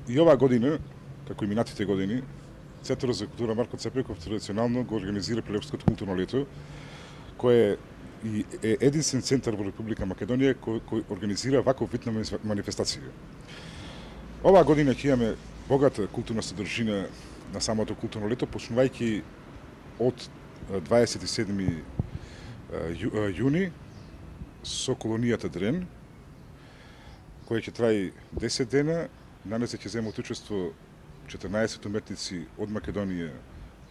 И оваа година, како и минатите години, Центарот за култура Марко Цепеков традиционално го организира Прилепското културно лето, кое е единствен центар во Република Македонија кој организира ваков вид на манифестација. Оваа година ќе имаме богата културна содржина на самото културно лето, почнувајќи од 27 јуни со колонијата Дрен, која ќе траи 10 дена. На неа ќе земат учество 14 уметници од Македонија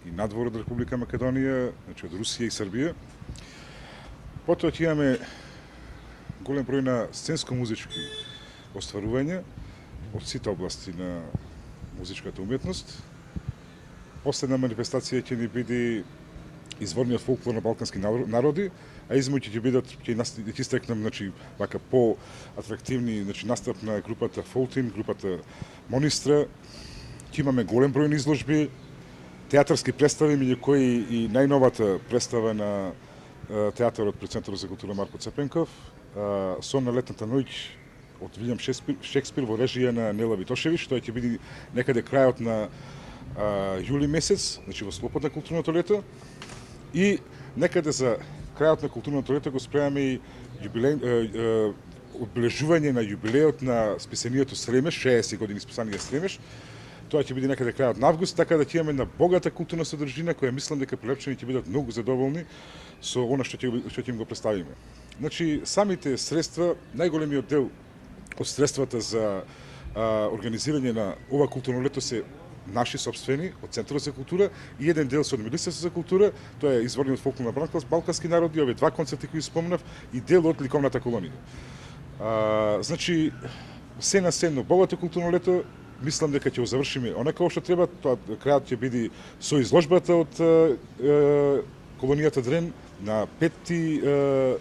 и надвор од Република Македонија, значи од Русија и Србија. Потоа ќе имаме голем број на сценско-музички остварувања од сите области на музичката уметност. Последна манифестација ќе ни биде изворниот фолклор на балкански народи, а измој ќе бидат, ќе истекнам, значи, вака по-атрактивни, значи, настап на групата Фолтин, групата Монистра. Ќе имаме голем број на изложби, театарски представи, меѓу кои и најновата представа на театарот при Центарот за култура Марко Цепенков, Сон на летната ноќ од Вилјам Шекспир во режија на Нела Витошевич. Тоа ќе биде некаде крајот на јули месец, значи во склопот на културното лето. И некаде за крајот на културното лето го спремаме и одбележување на јубилеот на списанието Сремеш, 60 години списание Сремеш. Тоа ќе биде некаде крајот на август, така да ќе имаме на богата културна содржина, која мислам дека прилепчани ќе бидат многу задоволни со она што ќе им го представиме. Значи, самите средства, најголемиот дел од средствата за организирање на ова културно лето се наши собствени од Центарот за култура и еден дел со Министерството за култура, тоа е изворниот фолклор на балкански народи, овие два концерти кои спомнав и дел од ликовната колонија. Значи, се на сено богато културно лето, мислам дека ќе го завршиме онака што треба. Тоа крајот ќе биде со изложбата од колонијата Дрен на 5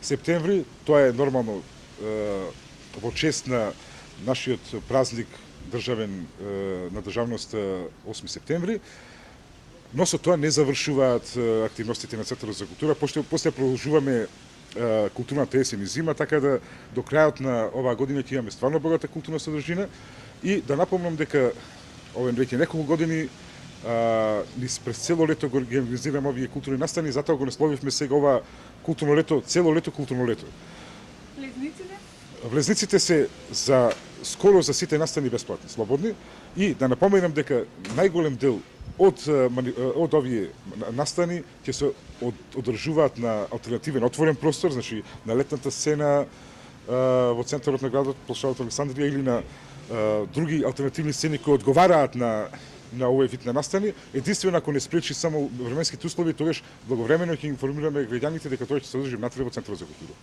септември. Тоа е нормално во чест на нашиот празник државен на државноста 8 септември. Но со тоа не завршуваат активностите на Центарот за култура, после продолжуваме културната есен и зима, така да до крајот на оваа година ќе имаме стварно богата културна содржина. И да напомнам дека овие веќе неколку години през цело лето го организираме овие културни настани, затоа го насловивме сега ова културно лето, цело лето културно лето. Влезниците? Влезниците се скоро за сите настани бесплатни, слободни, и да напоменам дека најголем дел од овие настани ќе се одржуваат на алтернативен отворен простор, значи на летната сцена во центарот на градот, плошадот Александрија, или на други алтернативни сцени кои одговараат на овој вид на настани. Единствено ако не спречи само временските услови, тогаш благовремено ќе информираме граѓаните дека тоа ќе се одржи внатре во Центарот за култура.